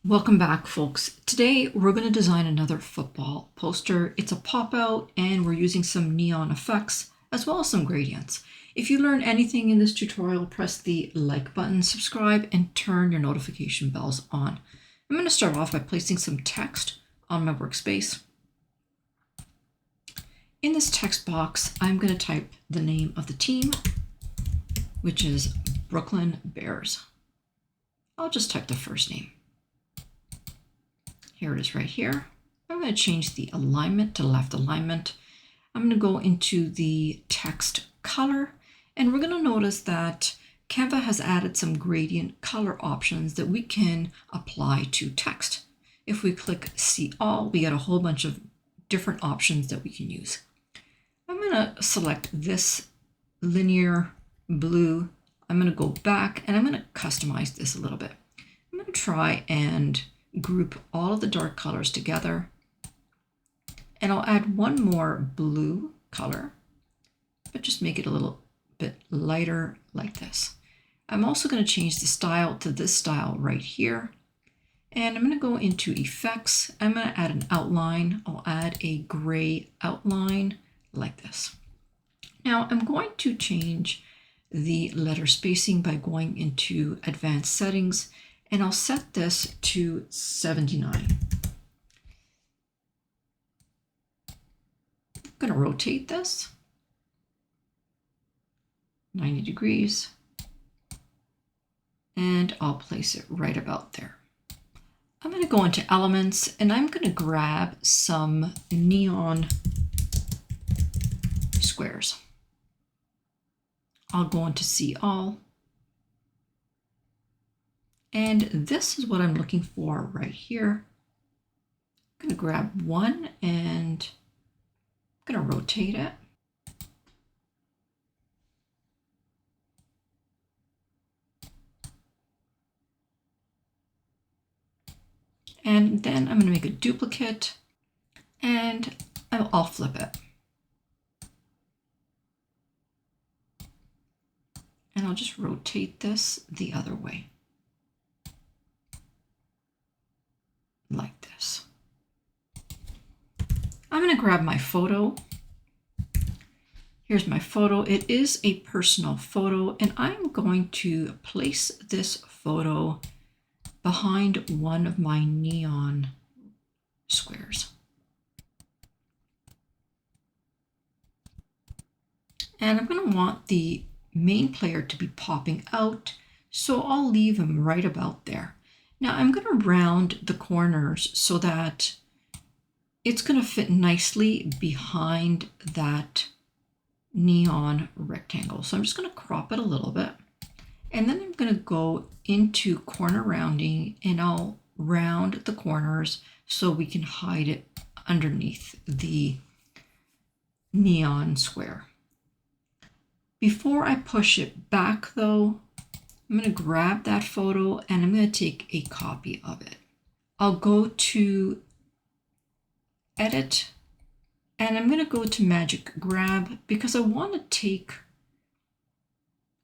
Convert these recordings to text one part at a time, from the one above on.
Welcome back, folks. Today we're going to design another football poster. It's a pop-out and we're using some neon effects as well as some gradients. If you learn anything in this tutorial, press the like button, subscribe, and turn your notification bells on. I'm going to start off by placing some text on my workspace. In this text box, I'm going to type the name of the team, which is Brooklyn Bears. I'll just type the first name. Here it is right here. I'm going to change the alignment to left alignment. I'm going to go into the text color, and we're going to notice that Canva has added some gradient color options that we can apply to text. If we click See All, we get a whole bunch of different options that we can use. I'm going to select this linear blue. I'm going to go back and I'm going to customize this a little bit. I'm going to try and group all of the dark colors together, and I'll add one more blue color, but just make it a little bit lighter like this. I'm also going to change the style to this style right here, and I'm going to go into effects. I'm going to add an outline. I'll add a gray outline like this. Now I'm going to change the letter spacing by going into advanced settings, and I'll set this to 79. I'm going to rotate this 90 degrees, and I'll place it right about there. I'm going to go into elements, and I'm going to grab some neon squares. I'll go into See All. And this is what I'm looking for right here. I'm going to grab one and I'm going to rotate it. And then I'm going to make a duplicate and I'll flip it. And I'll just rotate this the other way. Like this. I'm going to grab my photo. Here's my photo. It is a personal photo, and I'm going to place this photo behind one of my neon squares. And I'm going to want the main player to be popping out, so I'll leave him right about there. Now I'm going to round the corners so that it's going to fit nicely behind that neon rectangle. So I'm just going to crop it a little bit, and then I'm going to go into corner rounding and I'll round the corners so we can hide it underneath the neon square. Before I push it back though, I'm going to grab that photo and I'm going to take a copy of it. I'll go to Edit, and I'm going to go to Magic Grab because I want to take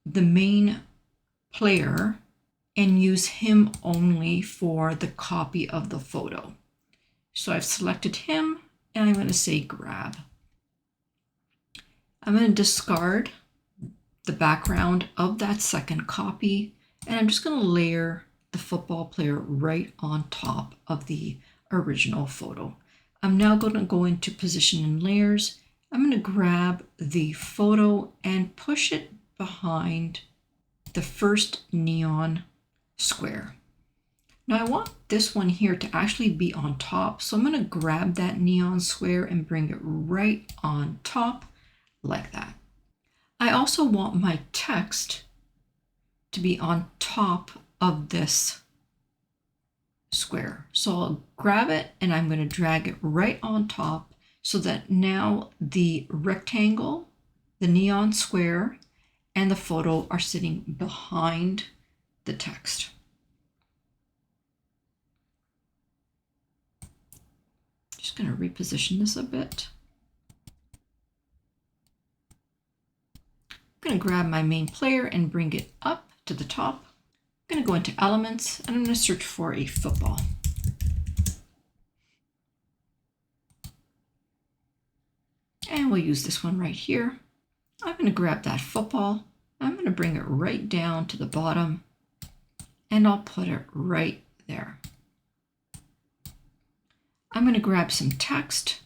the main player and use him only for the copy of the photo. So I've selected him and I'm going to say Grab. I'm going to discard the background of that second copy, and I'm just going to layer the football player right on top of the original photo. I'm now going to go into position and layers. I'm going to grab the photo and push it behind the first neon square. Now I want this one here to actually be on top, so I'm going to grab that neon square and bring it right on top like that. I also want my text to be on top of this square. So I'll grab it and I'm going to drag it right on top so that now the rectangle, the neon square, and the photo are sitting behind the text. Just going to reposition this a bit. I'm going to grab my main player and bring it up to the top. I'm going to go into elements and I'm going to search for a football. And we'll use this one right here. I'm going to grab that football. I'm going to bring it right down to the bottom and I'll put it right there. I'm going to grab some text,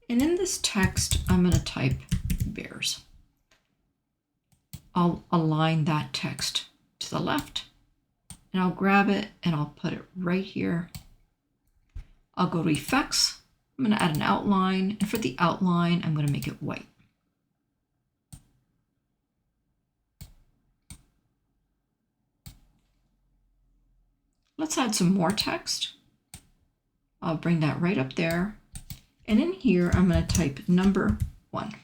and in this text, I'm going to type bears. I'll align that text to the left, and I'll grab it and I'll put it right here. I'll go to effects. I'm going to add an outline, and for the outline, I'm going to make it white. Let's add some more text. I'll bring that right up there. And in here, I'm going to type number 1.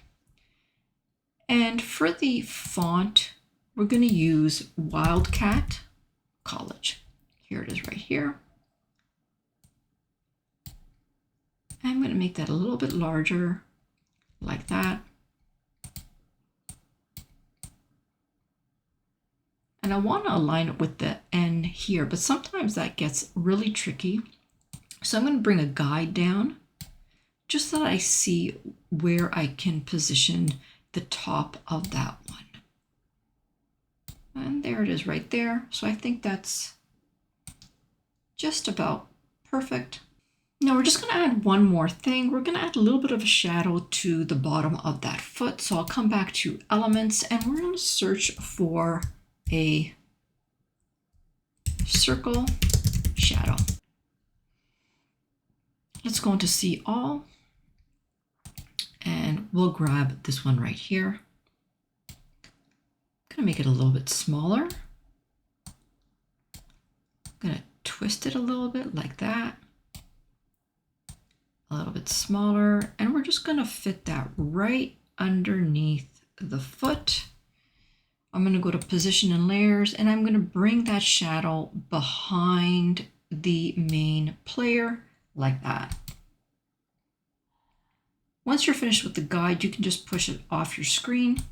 And for the font, we're going to use Wildcat College. Here it is right here. I'm going to make that a little bit larger, like that. And I want to align it with the N here, but sometimes that gets really tricky. So I'm going to bring a guide down just so that I see where I can position the top of that one. And there it is right there. So I think that's just about perfect. Now we're just going to add one more thing. We're going to add a little bit of a shadow to the bottom of that foot. So I'll come back to elements and we're going to search for a circle shadow. Let's go into see all and we'll grab this one right here. I'm going to make it a little bit smaller. I'm going to twist it a little bit like that. A little bit smaller, and we're just going to fit that right underneath the foot. I'm going to go to position and layers, and I'm going to bring that shadow behind the main player like that. Once you're finished with the guide, you can just push it off your screen.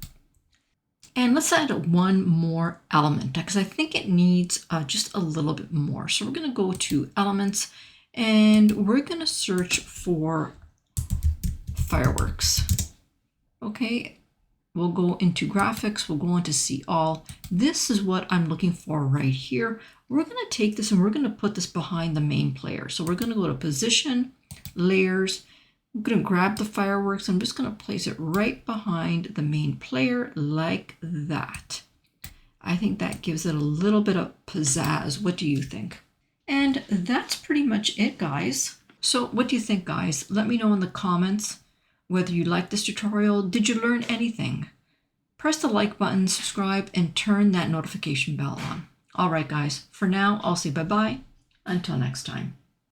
And let's add one more element because I think it needs just a little bit more. So we're going to go to elements and we're going to search for fireworks. Okay, we'll go into graphics, we'll go into see all. This is what I'm looking for right here. We're going to take this and we're going to put this behind the main player. So we're going to go to position, layers. I'm going to grab the fireworks. I'm just going to place it right behind the main player like that. I think that gives it a little bit of pizzazz. What do you think? And that's pretty much it, guys. So what do you think, guys? Let me know in the comments whether you like this tutorial. Did you learn anything? Press the like button, subscribe, and turn that notification bell on. All right, guys. For now, I'll say bye-bye. Until next time.